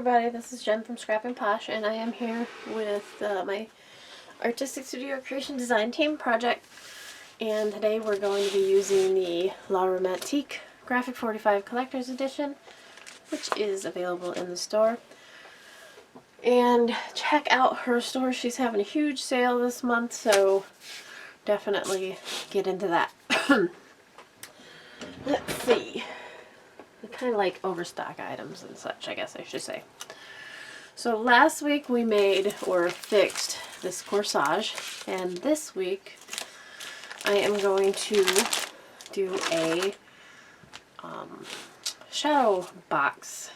everybody, this is Jen from Scrap and Posh, and I am here with my Artistic Studio Creation Design Team project. And today we're going to be using the La Romantique Graphic 45 Collector's Edition, which is available in the store. And check out her store, she's having a huge sale this month, so definitely get into that. Let's see. I kind of like overstock items and such, I guess I should say. So last week we made or fixed this corsage, and this week I am going to do a shadow box,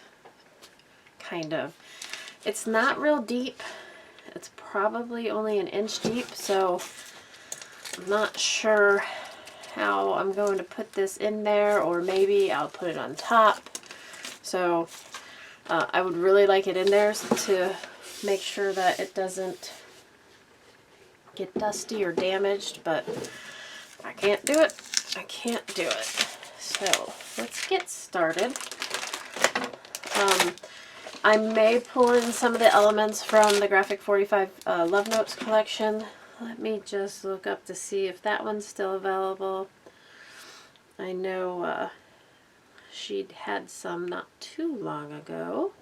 kind of. It's not real deep. It's probably only an inch deep, so I'm not sure how I'm going to put this in there, or maybe I'll put it on top. So I would really like it in there to make sure that it doesn't get dusty or damaged, but if I can't do it, I can't do it. So let's get started. I may pull in some of the elements from the Graphic 45 Love Notes collection. Let me just look up to see if that one's still available. I know she'd had some not too long ago.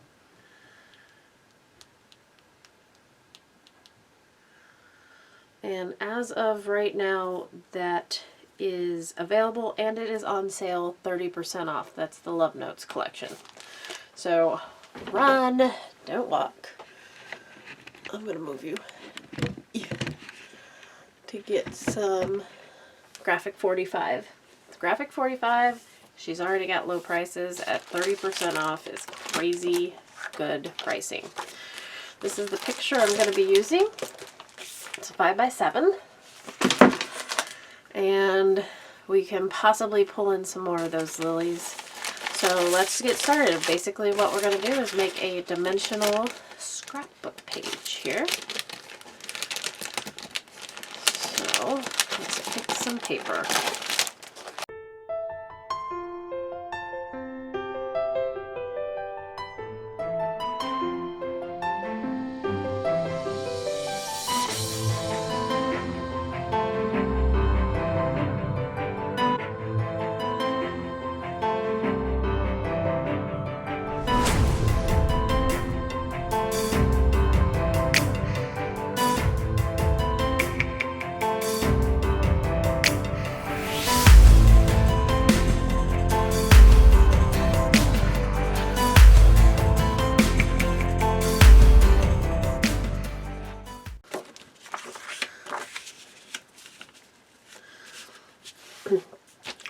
And as of right now, that is available, and it is on sale 30% off. That's the Love Notes collection. So run, don't walk. I'm going to move you. To get some Graphic 45. The Graphic 45, she's already got low prices at 30% off. Is crazy good pricing. This is the picture I'm going to be using. It's a 5x7. And we can possibly pull in some more of those lilies. So let's get started. Basically what we're going to do is make a dimensional scrapbook page here. So let's pick some paper.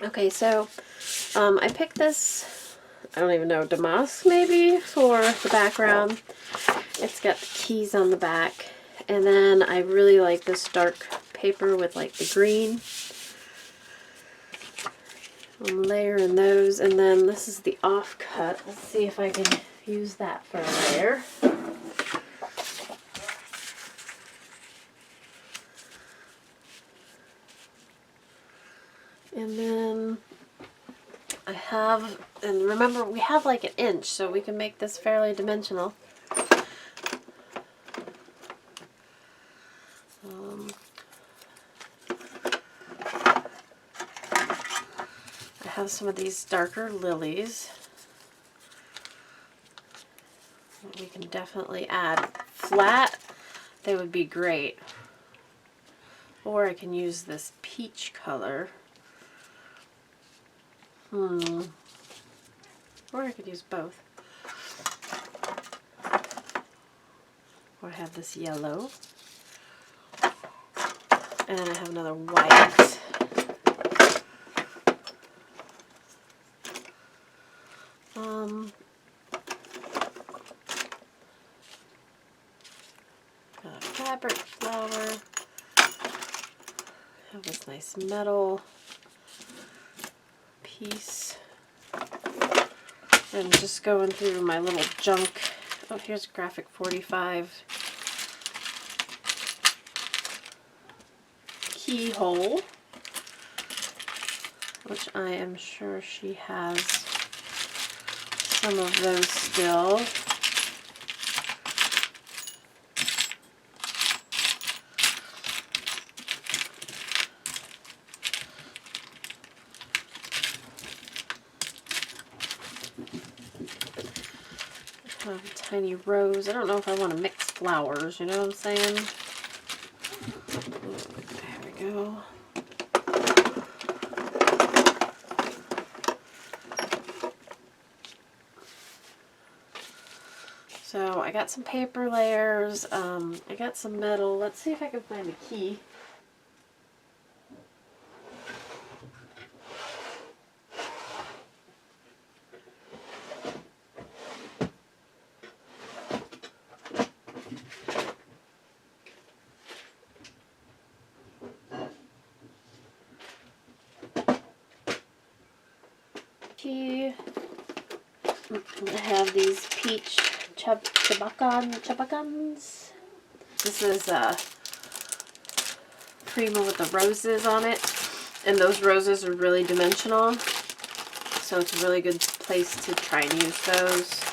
Okay, so I picked this, I don't even know, damask maybe, for the background. It's got the keys on the back, and then I really like this dark paper with like the green. I'm layering those, and then this is the offcut. Let's see if I can use that for a layer. And then I have, and remember we have like an inch, so we can make this fairly dimensional. I have some of these darker lilies. We can definitely add flat. They would be great. Or I can use this peach color. Or I could use both. Or I have this yellow. And I have another white. Got a fabric flower. Have this nice metal piece. And just going through my little junk. Oh, here's Graphic 45 keyhole, which I am sure she has some of those still. Tiny rose. I don't know if I want to mix flowers, you know what I'm saying? There we go. So I got some paper layers. I got some metal. Let's see if I can find a key. I have these peach chabacans. This is Prima with the roses on it, and those roses are really dimensional, so it's a really good place to try and use those.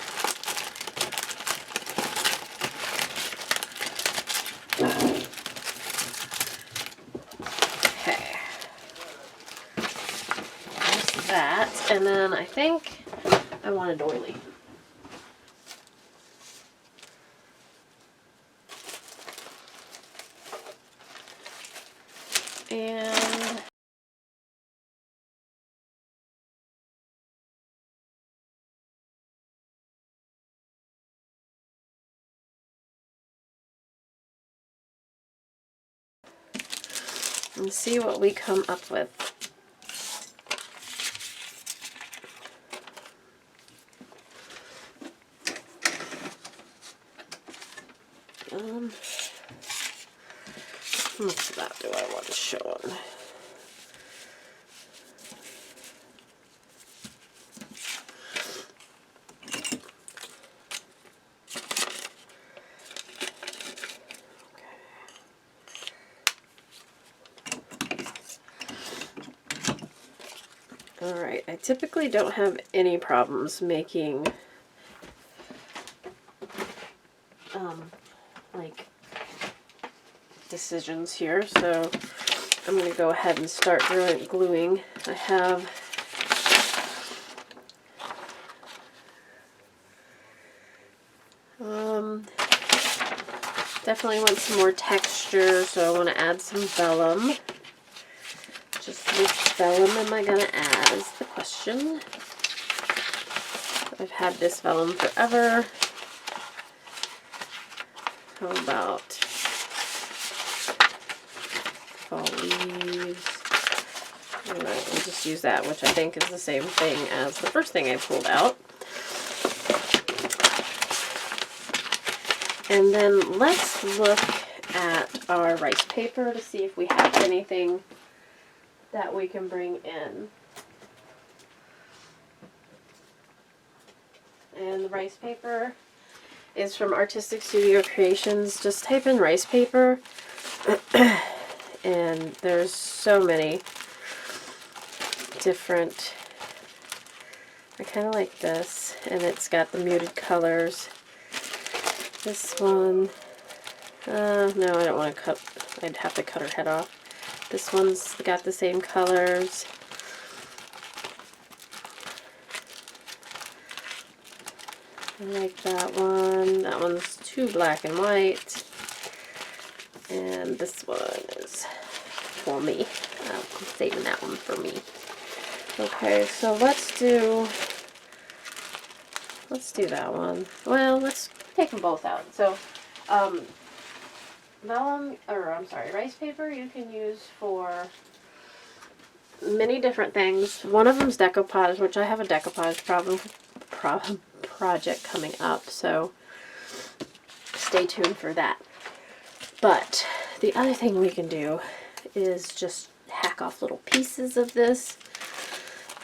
Okay, there's that, and then I think I want a doily. And let's see what we come up with. How much of that do I want to show on? Alright, I typically don't have any problems making like decisions here, so I'm going to go ahead and start gluing. I have definitely want some more texture, so I want to add some vellum. Just which vellum am I going to add is the question. I've had this vellum forever. How about fall leaves? Alright, we'll just use that, which I think is the same thing as the first thing I pulled out. And then let's look at our rice paper to see if we have anything that we can bring in. And the rice paper is from Artistic Studio Creations. Just type in rice paper and there's so many different. I kind of like this, and it's got the muted colors. This one, no, I don't want to cut, I'd have to cut her head off. This one's got the same colors. I like that one. That one's too black and white. And this one is for me. I'm saving that one for me. Okay, so let's do that one. Well, let's take them both out. So, rice paper you can use for many different things. One of them's decoupage, which I have a decoupage project coming up, so stay tuned for that. But the other thing we can do is just hack off little pieces of this,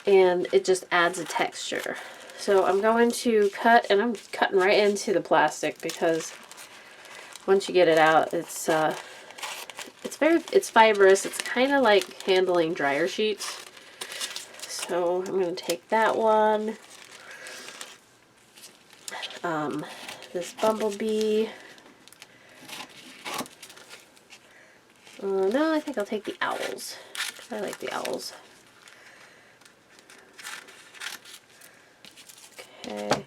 and it just adds a texture. So I'm going to cut, and I'm cutting right into the plastic because once you get it out, it's fibrous. It's kind of like handling dryer sheets. So I'm going to take that one. This bumblebee. No, I think I'll take the owls. I like the owls. Okay.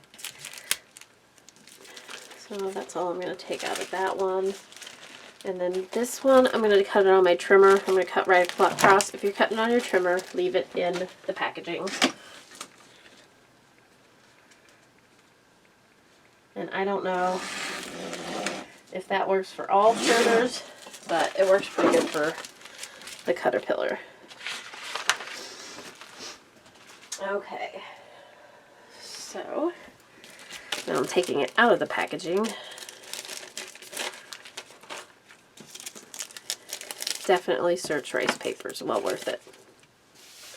So that's all I'm going to take out of that one. And then this one, I'm going to cut it on my trimmer. I'm going to cut right across. If you're cutting on your trimmer, leave it in the packaging. And I don't know if that works for all trimmers, but it works pretty good for the Caterpillar. Okay, so now I'm taking it out of the packaging. Definitely search rice papers, well worth it.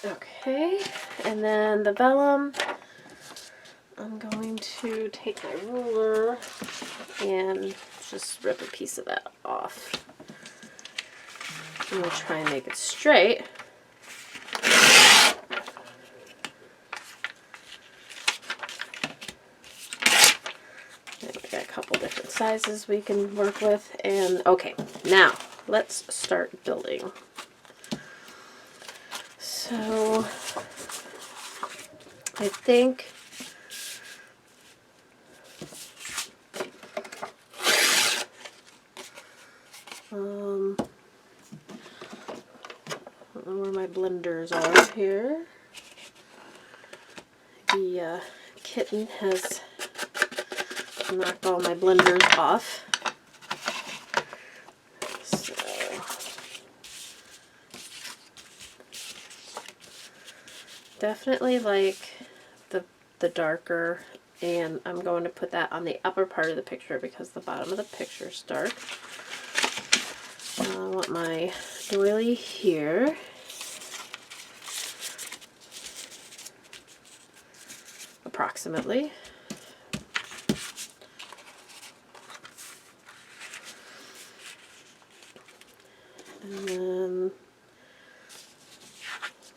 Okay, and then the vellum, I'm going to take my ruler and just rip a piece of that off. I'm going to try and make it straight. And we got a couple different sizes we can work with. And okay, now let's start building. So I think I don't know where my blenders are here. The kitten has knocked all my blenders off. So definitely like the darker, and I'm going to put that on the upper part of the picture because the bottom of the picture is dark. I want my doily here. Approximately. And then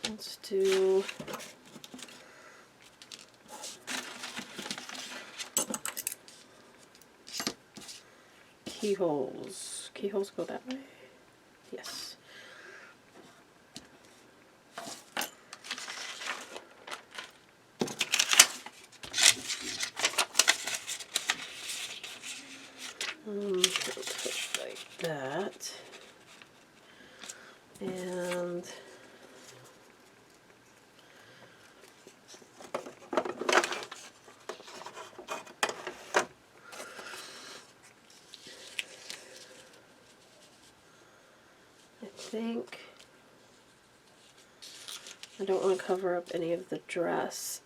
let's do keyholes. Keyholes go that way? Yes. Twitch like that. And I think I don't want to cover up any of the dress.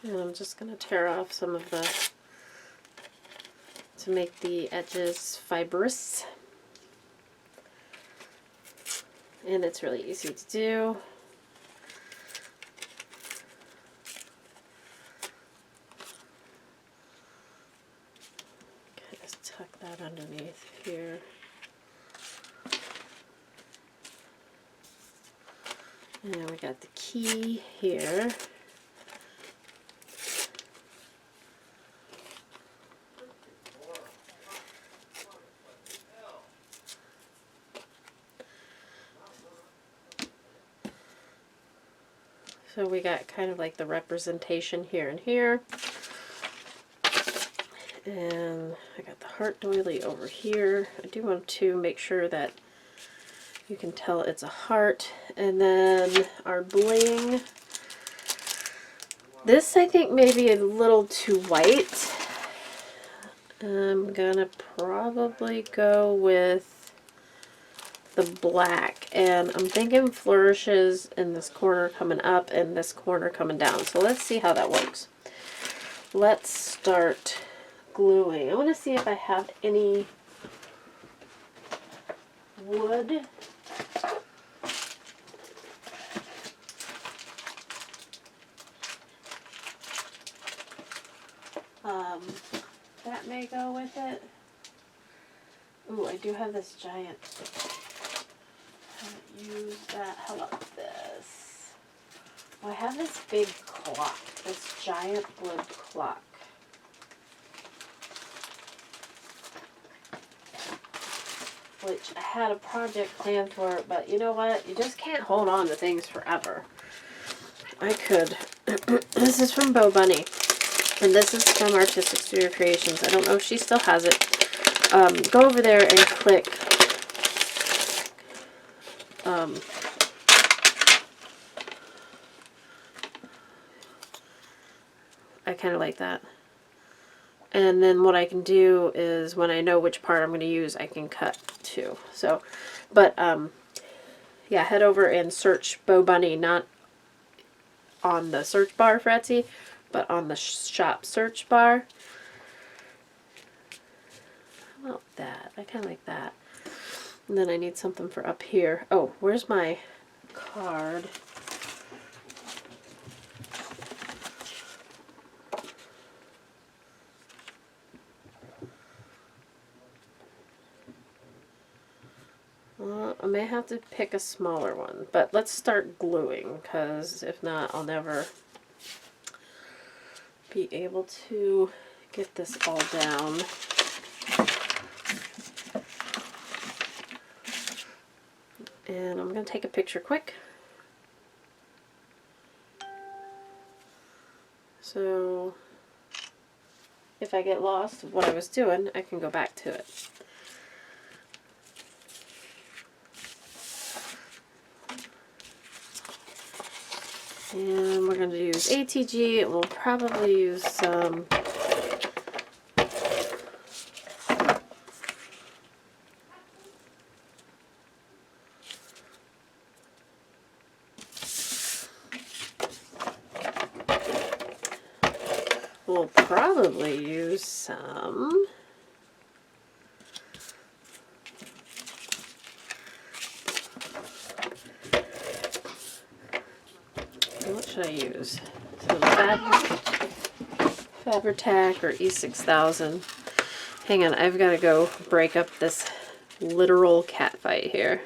And I'm just going to tear off some of the, to make the edges fibrous. And it's really easy to do. Okay, just tuck that underneath here. And we got the key here. So we got kind of like the representation here and here. And I got the heart doily over here. I do want to make sure that you can tell it's a heart. And then our bling. This I think may be a little too white. I'm gonna probably go with the black, and I'm thinking flourishes in this corner coming up and this corner coming down. So let's see how that works. Let's start gluing. I want to see if I have any wood. That may go with it. Ooh, I do have this giant. Haven't used that. How about this? Oh, I have this big clock, this giant wood clock. Which I had a project planned for, but you know what? You just can't hold on to things forever. I could. This is from Bo Bunny, and this is from Artistic Studio Creations. I don't know if she still has it. Go over there and click I kind of like that. And then what I can do is when I know which part I'm going to use, I can cut too. So, but yeah, head over and search Bo Bunny, not on the search bar for Etsy, but on the shop search bar. How about that? I kind of like that. And then I need something for up here. Oh, where's my card? I may have to pick a smaller one, but let's start gluing, because if not, I'll never be able to get this all down. And I'm going to take a picture quick. So if I get lost of what I was doing, I can go back to it. And we're going to use ATG, and we'll probably use some what should I use? So Fabri-Tac or E6000. Hang on, I've got to go break up this literal cat fight here.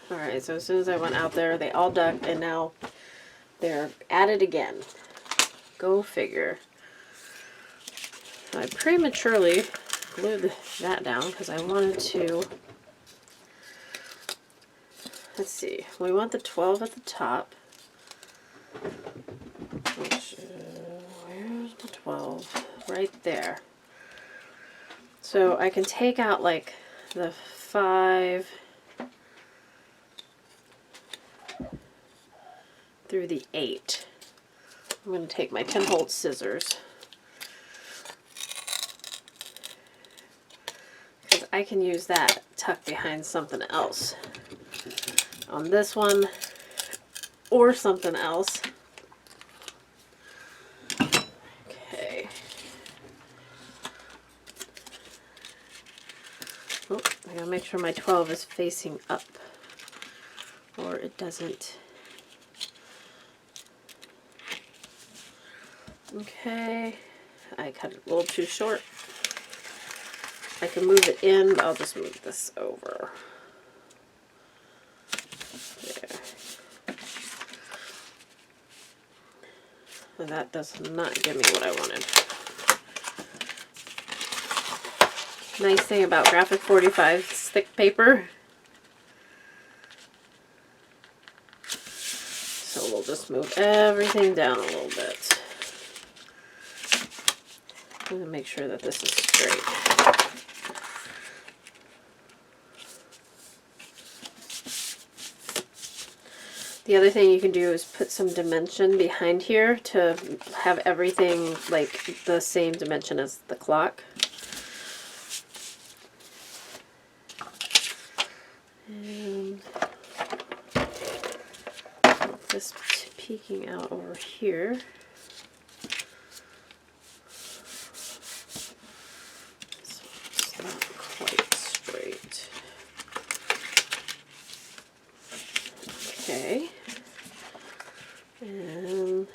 Alright, so as soon as I went out there, they all ducked, and now they're at it again. Go figure. I prematurely glued that down because I wanted to... Let's see. We want the 12 at the top. Which, where's the 12? Right there. So I can take out like the 5 through the 8. I'm going to take my pinhole scissors, because I can use that tucked behind something else on this one or something else. Okay. Oh, I gotta make sure my 12 is facing up, or it doesn't. Okay, I cut it a little too short. I can move it in, but I'll just move this over. There. And that does not give me what I wanted. Nice thing about Graphic 45 thick paper. So we'll just move everything down a little bit. I'm going to make sure that this is straight. The other thing you can do is put some dimension behind here to have everything like the same dimension as the clock. And this peeking out over here. It's not quite straight. Okay. And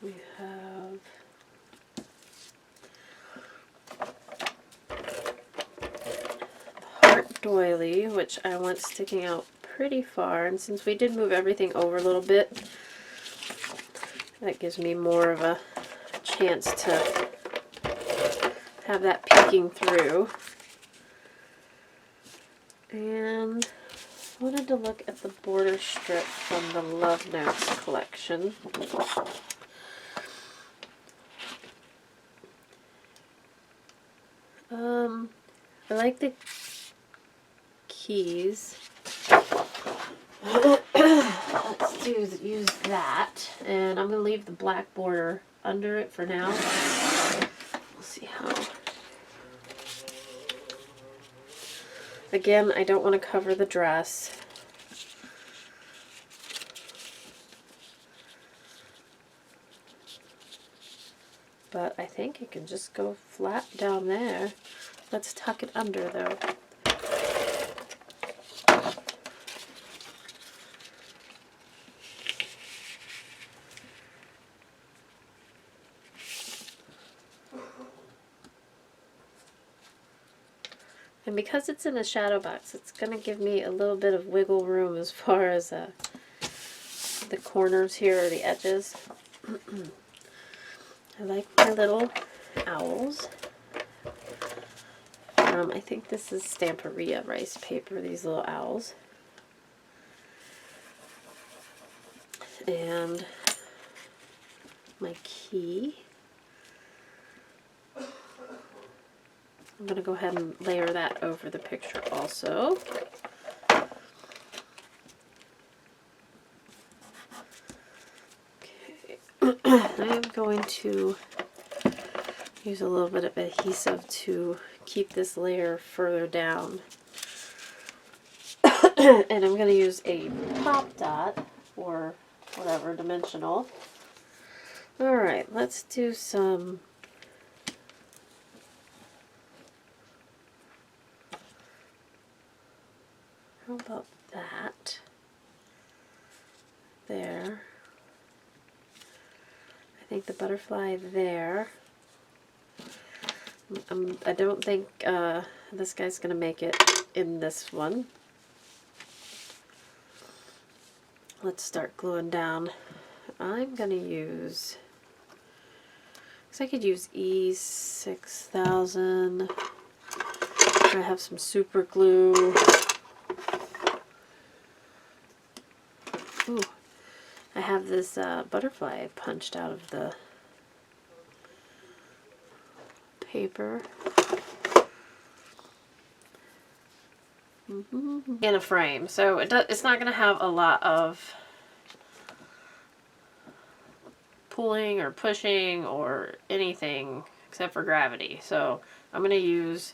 we have doily, which I want sticking out pretty far, and since we did move everything over a little bit, that gives me more of a chance to have that peeking through. And I wanted to look at the border strip from the Love Notes collection. I like the keys. Let's use that, and I'm going to leave the black border under it for now. We'll see how. Again, I don't want to cover the dress. But I think it can just go flat down there. Let's tuck it under though. And because it's in a shadow box, it's going to give me a little bit of wiggle room as far as the corners here or the edges. I like my little owls. I think this is Stamperia rice paper, these little owls. And my key. I'm going to go ahead and layer that over the picture also. Okay. I am going to use a little bit of adhesive to keep this layer further down. And I'm going to use a pop dot or whatever dimensional. Alright, let's do some how about that? There. I think the butterfly there. I don't think this guy's going to make it in this one. Let's start gluing down. I'm going to use, I could use E6000. I have some super glue. Ooh, I have this butterfly punched out of the paper. In a frame, so it's not going to have a lot of pulling or pushing or anything except for gravity. So I'm going to use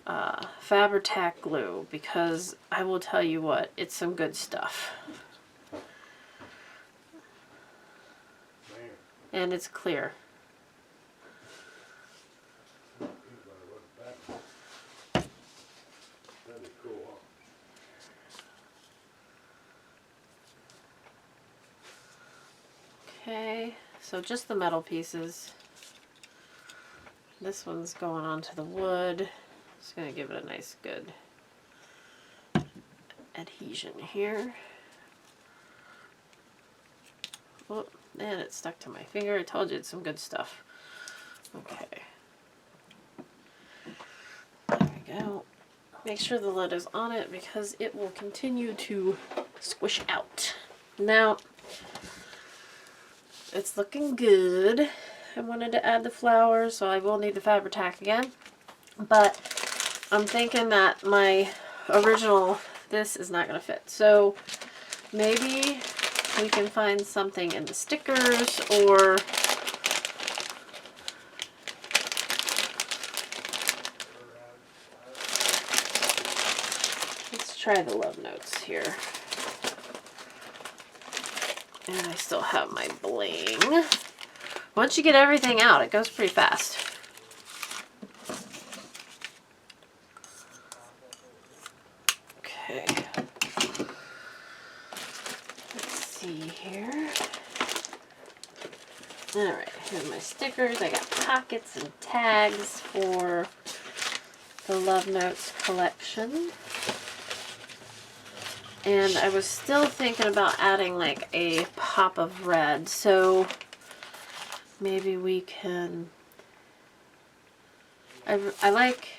Fabri-Tac glue because I will tell you what, it's some good stuff. And it's clear. Okay, so just the metal pieces. This one's going onto the wood. Just going to give it a nice good adhesion here. Oh, and it stuck to my finger. I told you it's some good stuff. Okay. There we go. Make sure the lid is on it because it will continue to squish out. Now, it's looking good. I wanted to add the flowers, so I will need the Fabri-Tac again. But I'm thinking that my original, this is not going to fit. So maybe we can find something in the stickers or let's try the Love Notes here. And I still have my bling. Once you get everything out, it goes pretty fast. Okay. Let's see here. Alright, here's my stickers. I got pockets and tags for the Love Notes collection. And I was still thinking about adding like a pop of red, so maybe we can, I like,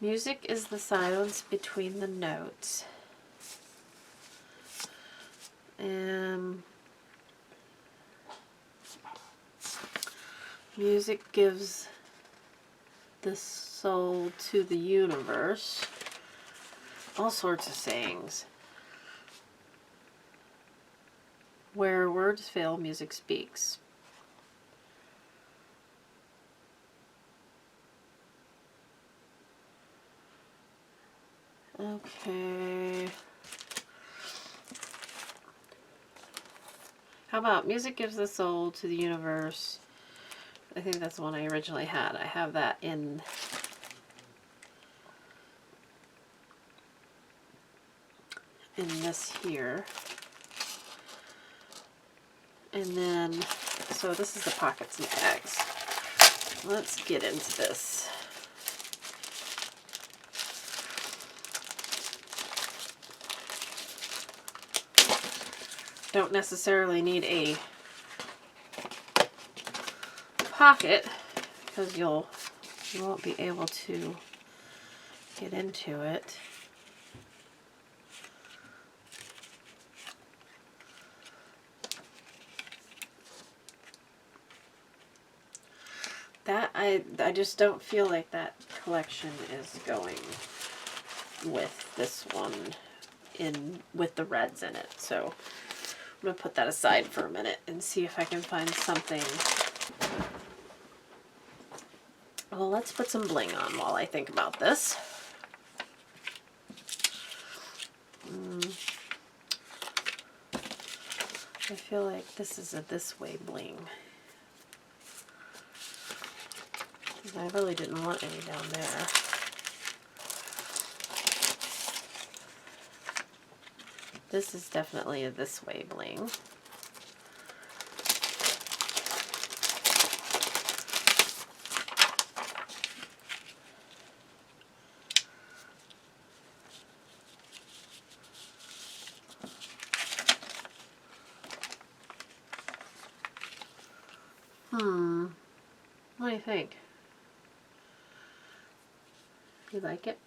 music is the silence between the notes. And music gives the soul to the universe. All sorts of sayings. Where words fail, music speaks. Okay. How about music gives the soul to the universe? I think that's the one I originally had. I have that in this here. And then, so this is the pockets and bags. Let's get into this. Don't necessarily need a pocket because you won't be able to get into it. That I just don't feel like that collection is going with this one with the reds in it. So I'm going to put that aside for a minute and see if I can find something. Well, let's put some bling on while I think about this. I feel like this is a this way bling. I really didn't want any down there. This is definitely a this way bling. What do you think? You like it?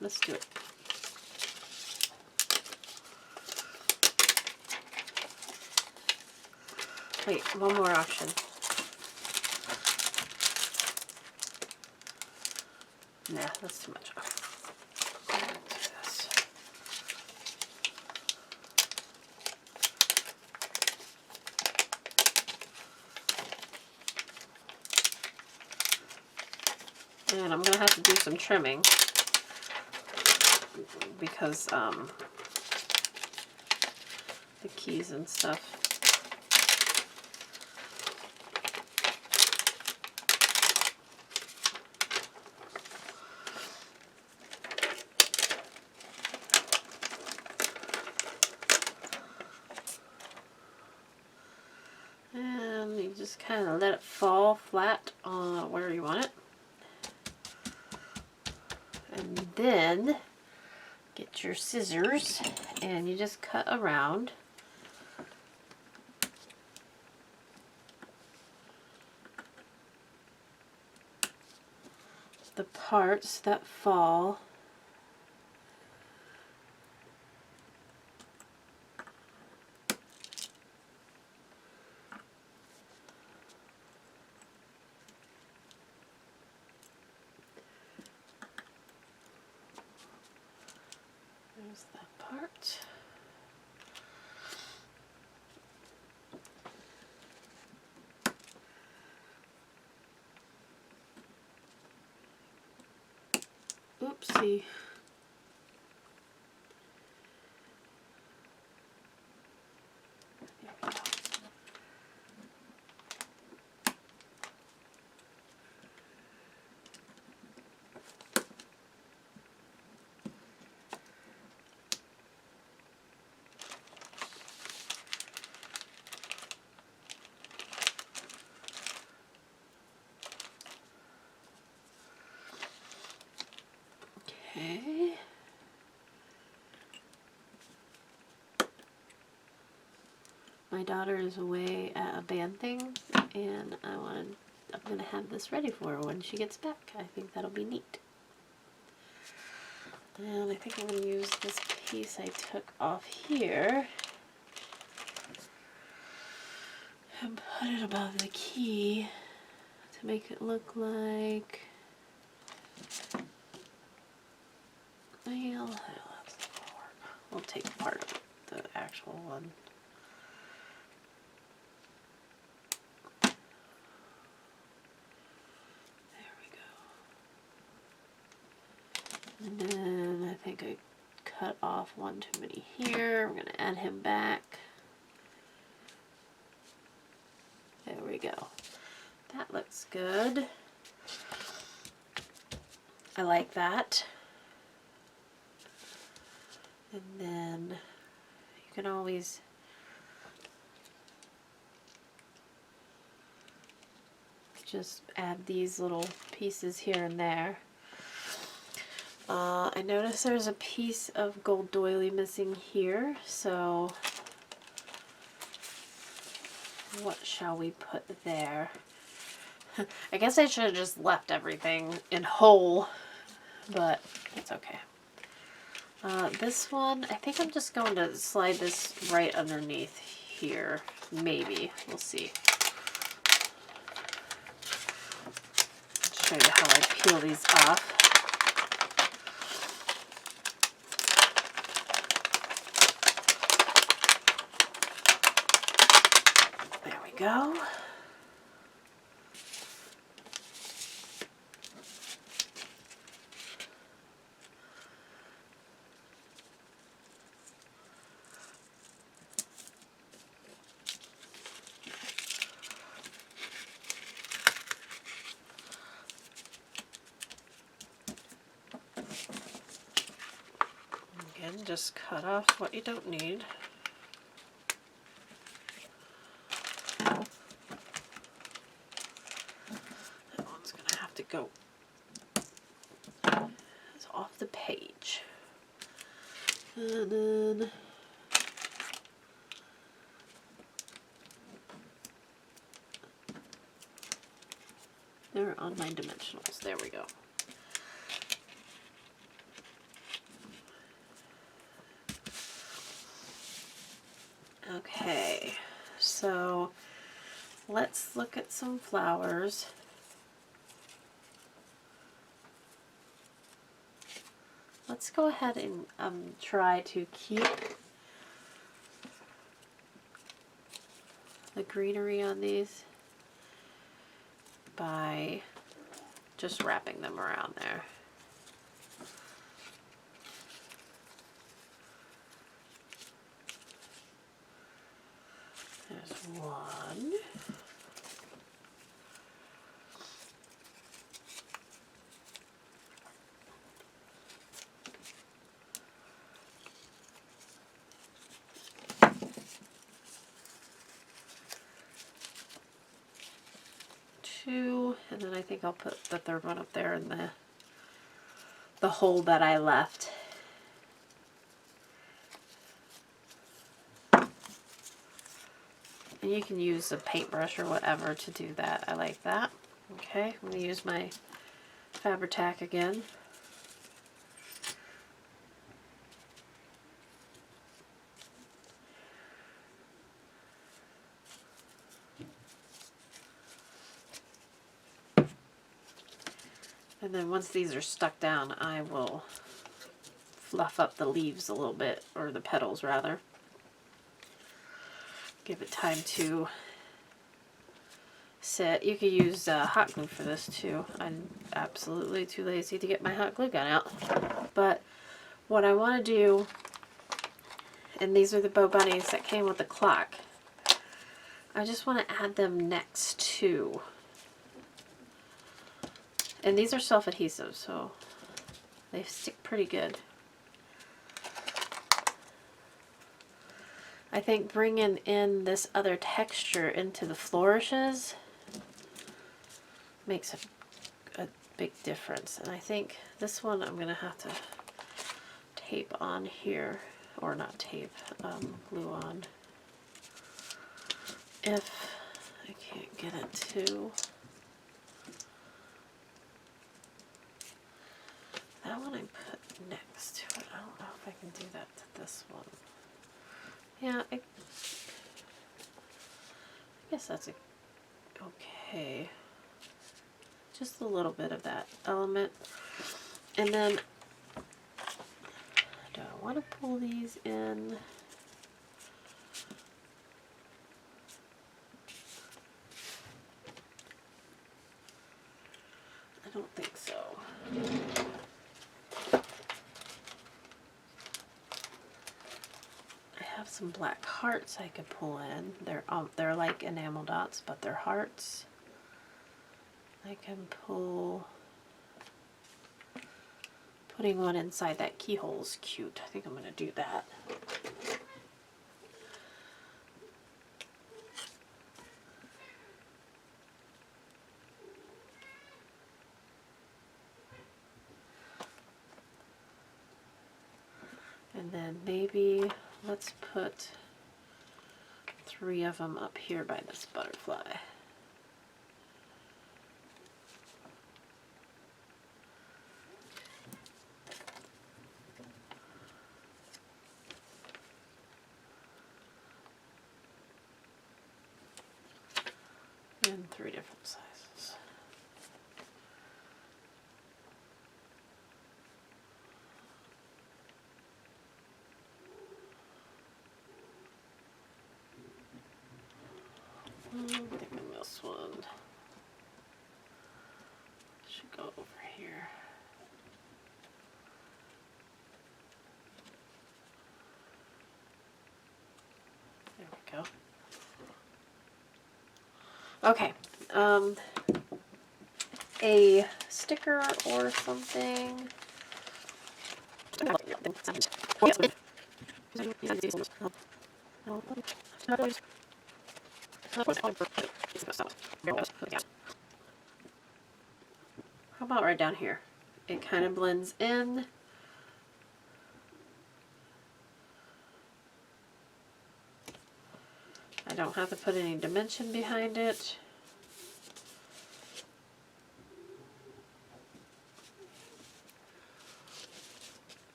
Let's do it. Wait, one more option. Nah, that's too much. Let's do this. And I'm gonna have to do some trimming because the keys and stuff. And you just kind of let it fall flat on where you want it. And then get your scissors and you just cut around. The parts that fall there's that part. Oopsie. Okay. My daughter is away at a band thing, and I'm gonna have this ready for her when she gets back. I think that'll be neat. And I think I'm gonna use this piece I took off here and put it above the key to make it look like, well, that's not gonna work. We'll take part of the actual one. And then I think I cut off one too many here. We're going to add him back. There we go. That looks good. I like that. And then you can always just add these little pieces here and there. I noticed there's a piece of gold doily missing here, so what shall we put there? I guess I should have just left everything in whole, but it's okay. This one, I think I'm just going to slide this right underneath here. Maybe. We'll see. I'll show you how I peel these off. There we go. Again, just cut off what you don't need. That one's going to have to go. It's off the page. And then they're on my dimensionals. There we go. Okay, so let's look at some flowers. Let's go ahead and try to keep the greenery on these by just wrapping them around there. There's one. Two, and then I think I'll put the third one up there in the hole that I left. And you can use a paintbrush or whatever to do that. I like that. Okay, I'm going to use my Fabri-Tac again. And then once these are stuck down, I will fluff up the leaves a little bit, or the petals rather. Give it time to sit. You could use hot glue for this too. I'm absolutely too lazy to get my hot glue gun out. But what I want to do, and these are the bow bunnies that came with the clock, I just want to add them next to. And these are self-adhesive, so they stick pretty good. I think bringing in this other texture into the flourishes makes a big difference. And I think this one I'm going to have to tape on here, or not tape, glue on. If I can't get it to, that one I put next to it. I don't know if I can do that to this one. Yeah, I guess that's okay. Just a little bit of that element. And then, do I want to pull these in? I don't think so. I have some black hearts I could pull in. They're like enamel dots, but they're hearts. I can pull. Putting one inside that keyhole is cute. I think I'm going to do that. And then maybe let's put 3 of them up here by this butterfly. In 3 different sizes. I'm thinking this one should go over here. There we go. Okay, a sticker or something. How about right down here? It kind of blends in. I don't have to put any dimension behind it.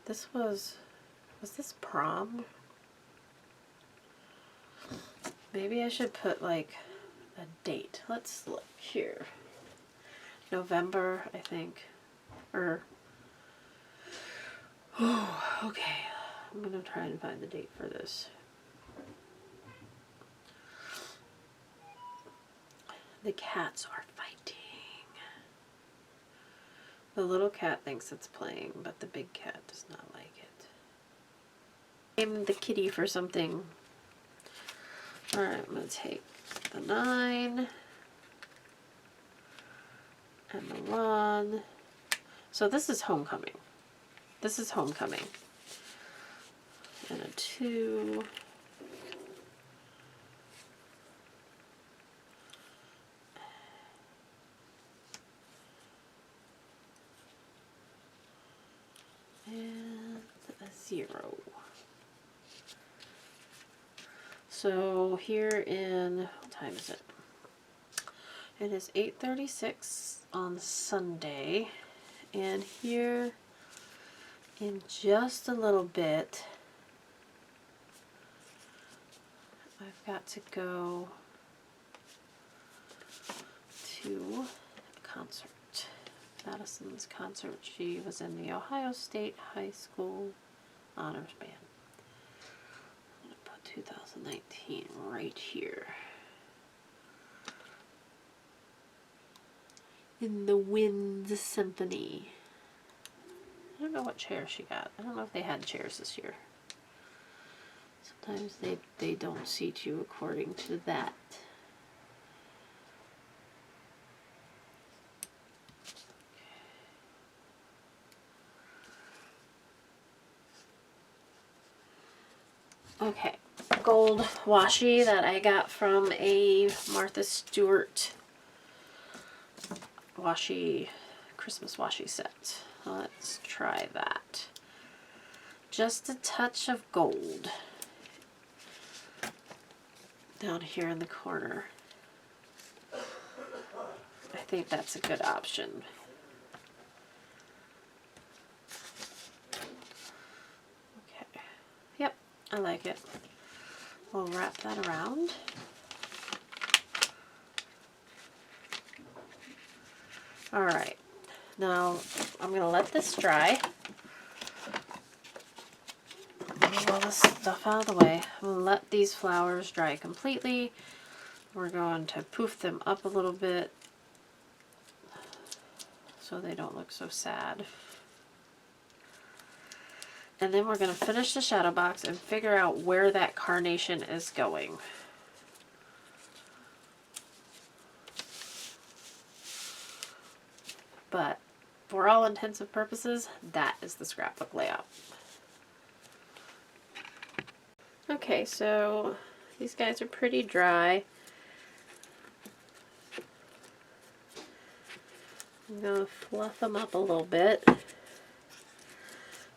This was this prom? Maybe I should put like a date. Let's look here. November, I think. Or, oh, okay. I'm gonna try and find the date for this. The cats are fighting. The little cat thinks it's playing, but the big cat does not like it. Name the kitty for something. Alright, I'm going to take the 9 and the 1. So this is homecoming. This is homecoming. And a 2. And a 0. So here in, what time is it? It is 8:36 on Sunday. And here in just a little bit, I've got to go to a concert. Madison's concert. She was in the Ohio State High School Honors Band. I'm going to put 2019 right here. In the Wind Symphony. I don't know what chair she got. I don't know if they had chairs this year. Sometimes they don't seat you according to that. Okay, gold washi that I got from a Martha Stewart washi Christmas washi set. Let's try that. Just a touch of gold down here in the corner. I think that's a good option. Okay. Yep, I like it. We'll wrap that around. All right. Now I'm going to let this dry. Move all this stuff out of the way. We'll let these flowers dry completely. We're going to poof them up a little bit so they don't look so sad. And then we're going to finish the shadow box and figure out where that carnation is going. But for all intents and purposes, that is the scrapbook layout. Okay, so these guys are pretty dry. I'm going to fluff them up a little bit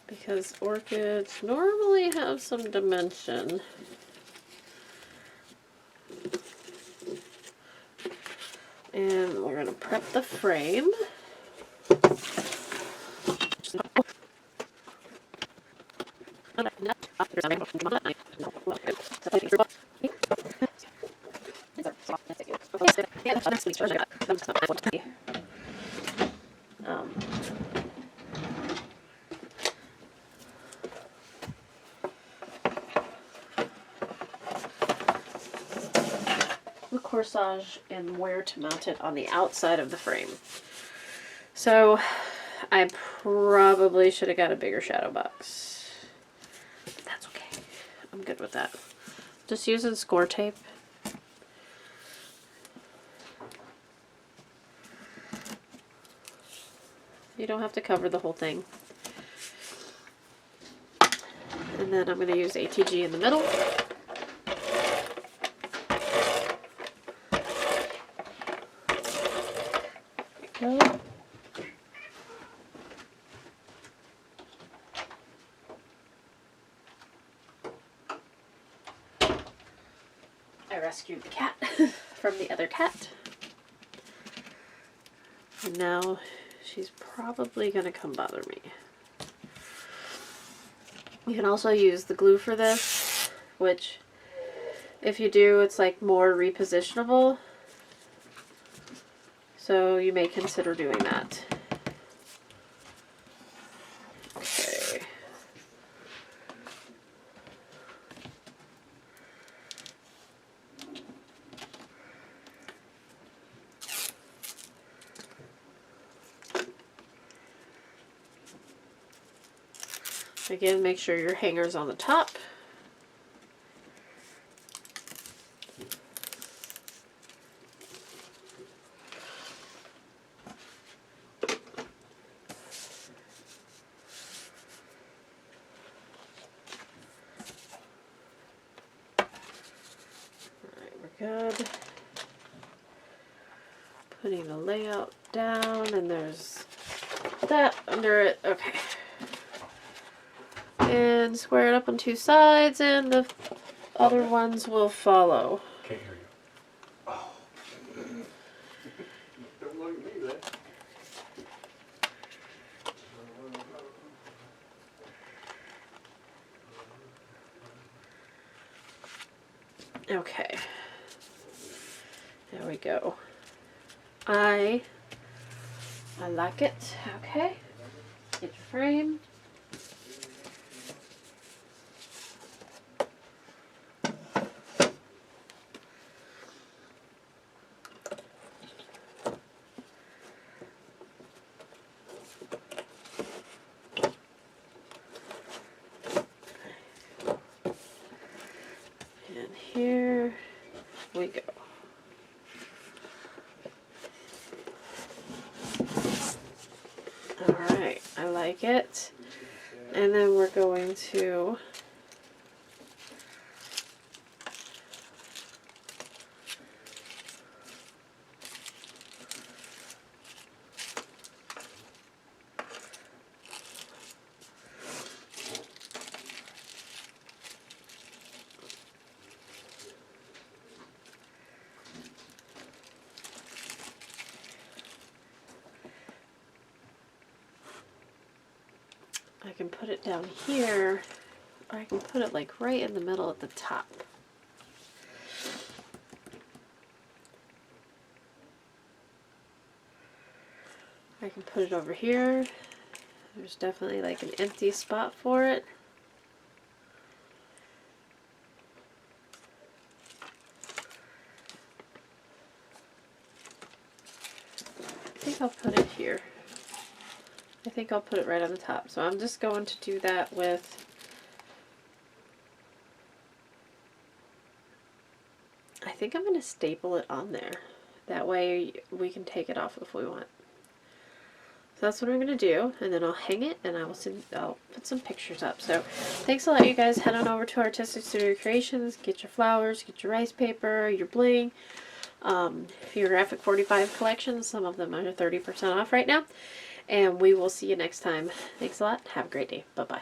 because orchids normally have some dimension. And we're going to prep the frame. The corsage and where to mount it on the outside of the frame. So I probably should have got a bigger shadow box. But that's okay. I'm good with that. Just using score tape. You don't have to cover the whole thing. And then I'm going to use ATG in the middle. There we go. I rescued the cat from the other cat. And now she's probably going to come bother me. You can also use the glue for this, which if you do, it's like more repositionable. So you may consider doing that. Okay. Again, make sure your hanger's on the top. Good. Putting the layout down, and there's that under it. Okay. And square it up on two sides, and the other ones will follow. Can't hear you. Oh. Don't look at me, then. Okay. There we go. I like it. Okay. Get your frame. And here we go. Alright, I like it. And then we're going to I can put it down here, or I can put it like right in the middle at the top. I can put it over here. There's definitely like an empty spot for it. I think I'll put it here. I think I'll put it right on the top. So I'm just going to do that with, I think I'm going to staple it on there. That way we can take it off if we want. So that's what I'm going to do, and then I'll hang it, and I'll put some pictures up. So thanks a lot, you guys. Head on over to Artistic Studio Creations, get your flowers, get your rice paper, your bling, your Graphic 45 collection. Some of them are 30% off right now, and we will see you next time. Thanks a lot. Have a great day. Bye-bye.